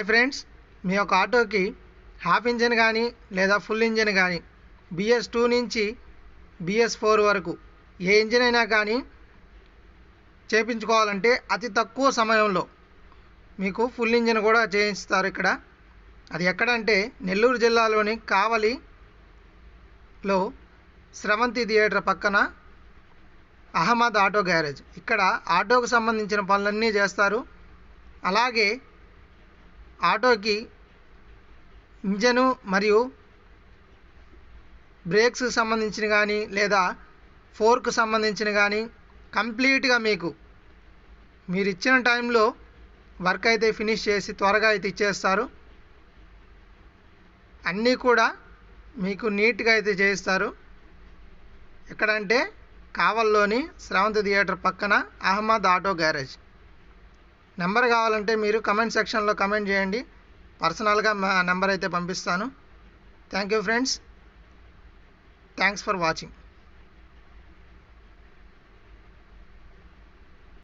Hi friends, మీ యొక్క ఆటోకి half engine కానీ లేదా ఫుల్ ఇంజిన్ కానీ BS2 నుంచి BS4 వరకు ఏ ఇంజిన్ అయినా కానీ చేయించుకోవాలంటే అతి తక్కువ సమయంలో మీకు ఫుల్ ఇంజిన్ కూడా చేయిస్తారు. ఇక్కడ అది ఎక్కడంటే నెల్లూరు జిల్లాలోని కావలిలో స్రవంతి థియేటర్ పక్కన అహ్మద్ ఆటో గ్యారేజ్. ఇక్కడ ఆటోకు సంబంధించిన పనులన్నీ చేస్తారు. అలాగే ఆటోకి ఇంజను మరియు బ్రేక్స్కి సంబంధించిన కానీ లేదా ఫోర్క్ సంబంధించిన కానీ కంప్లీట్గా మీరు ఇచ్చిన టైంలో వర్క్ అయితే ఫినిష్ చేసి త్వరగా అయితే ఇచ్చేస్తారు. అన్నీ కూడా మీకు నీట్గా అయితే చేయిస్తారు. ఎక్కడంటే కావల్లోని స్రవంతి థియేటర్ పక్కన అహ్మద్ ఆటో గ్యారేజ్. నెంబర్ కావాలంటే మీరు కమెంట్ సెక్షన్లో కమెంట్ చేయండి, పర్సనల్గా మా నెంబర్ అయితే పంపిస్తాను. Thank you friends, thanks for watching.